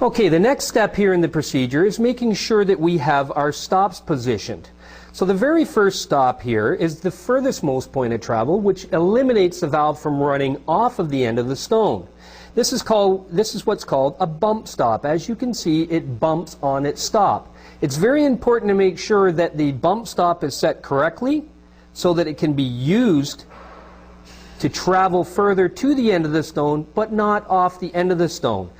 Okay, the next step here in the procedure is making sure that we have our stops positioned. So the very first stop here is the furthest most point of travel, which eliminates the valve from running off of the end of the stone. This is what's called a bump stop. As you can see, it bumps on its stop. It's very important to make sure that the bump stop is set correctly so that it can be used to travel further to the end of the stone, but not off the end of the stone.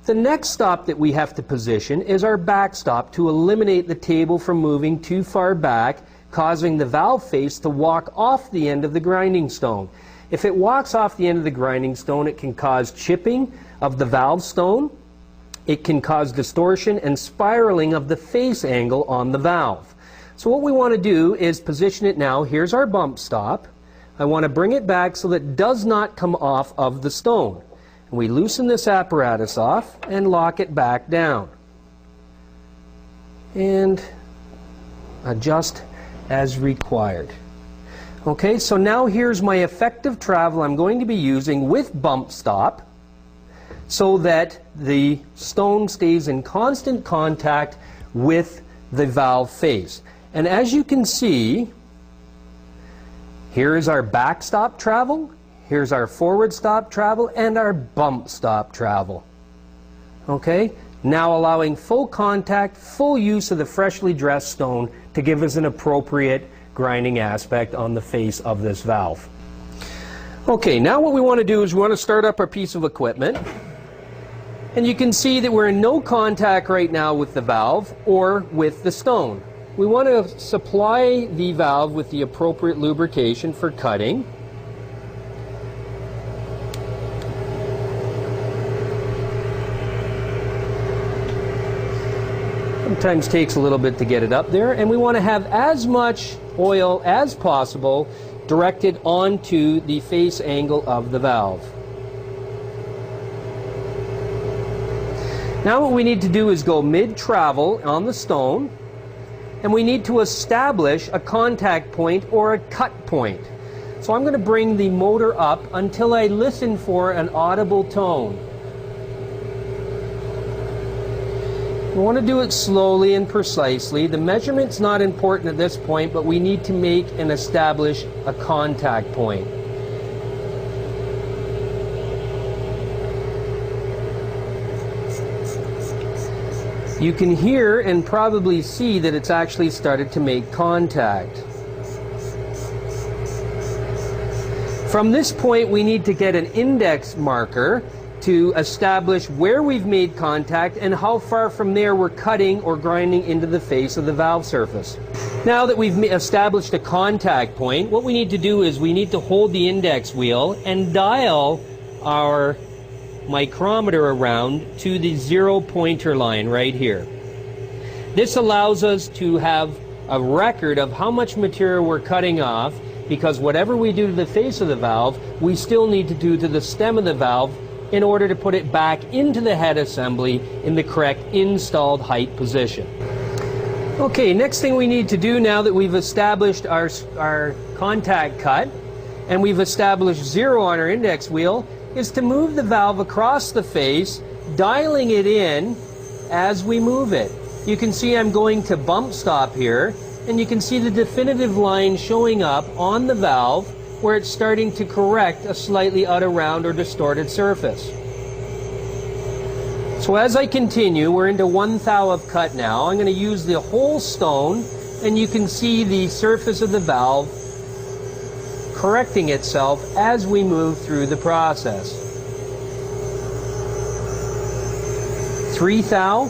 The next stop that we have to position is our backstop to eliminate the table from moving too far back, causing the valve face to walk off the end of the grinding stone. If it walks off the end of the grinding stone, it can cause chipping of the valve stone. It can cause distortion and spiraling of the face angle on the valve. So what we want to do is position it now. Here's our bump stop. I want to bring it back so that it does not come off of the stone. We loosen this apparatus off and lock it back down. And adjust as required. Okay, so now here's my effective travel I'm going to be using with bump stop so that the stone stays in constant contact with the valve face. And as you can see, here is our backstop travel. Here's our forward stop travel and our bump stop travel. Okay, now allowing full contact, full use of the freshly dressed stone to give us an appropriate grinding aspect on the face of this valve. Okay, now what we want to do is we want to start up our piece of equipment. And you can see that we're in no contact right now with the valve or with the stone. We want to supply the valve with the appropriate lubrication for cutting. Sometimes takes a little bit to get it up there, and we want to have as much oil as possible directed onto the face angle of the valve. Now what we need to do is go mid-travel on the stone, and we need to establish a contact point or a cut point. So I'm going to bring the motor up until I listen for an audible tone. We want to do it slowly and precisely. The measurement's not important at this point, but we need to make and establish a contact point. You can hear and probably see that it's actually started to make contact. From this point, we need to get an index marker to establish where we've made contact and how far from there we're cutting or grinding into the face of the valve surface. Now that we've established a contact point, what we need to do is we need to hold the index wheel and dial our micrometer around to the 0 pointer line right here. This allows us to have a record of how much material we're cutting off, because whatever we do to the face of the valve, we still need to do to the stem of the valve in order to put it back into the head assembly in the correct installed height position. Okay, next thing we need to do now that we've established our contact cut and we've established 0 on our index wheel is to move the valve across the face, dialing it in as we move it. You can see I'm going to bump stop here, and you can see the definitive line showing up on the valve where it's starting to correct a slightly out of round or distorted surface. So as I continue, we're into 1 thou of cut now. I'm going to use the whole stone, and you can see the surface of the valve correcting itself as we move through the process. 3 thou.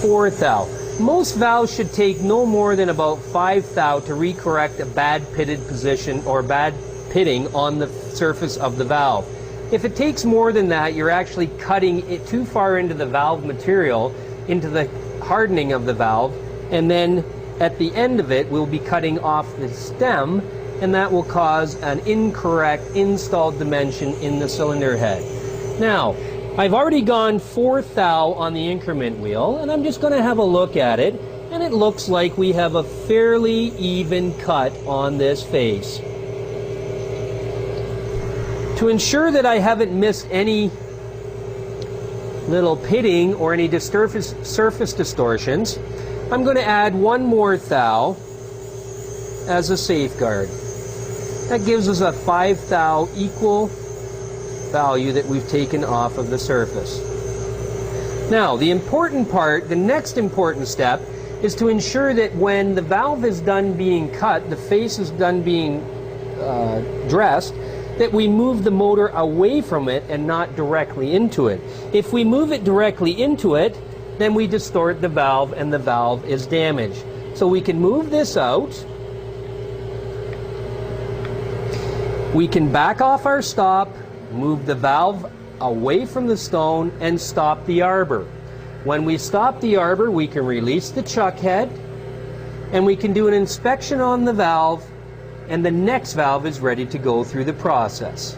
4 thou. Most valves should take no more than about 5 thou to recorrect a bad pitted position or bad pitting on the surface of the valve. If it takes more than that, you're actually cutting it too far into the valve material, into the hardening of the valve, and then at the end of it we'll be cutting off the stem, and that will cause an incorrect installed dimension in the cylinder head. Now, I've already gone 4 thou on the increment wheel, and I'm just going to have a look at it, and it looks like we have a fairly even cut on this face. To ensure that I haven't missed any little pitting or any surface distortions, I'm going to add one more thou as a safeguard. That gives us a 5 thou equal value that we've taken off of the surface. Now, the important part, the next important step, is to ensure that when the valve is done being cut, the face is done being dressed, that we move the motor away from it and not directly into it. If we move it directly into it, then we distort the valve and the valve is damaged. So we can move this out. We can back off our stop, move the valve away from the stone, and stop the arbor. When we stop the arbor, we can release the chuck head, and we can do an inspection on the valve, and the next valve is ready to go through the process.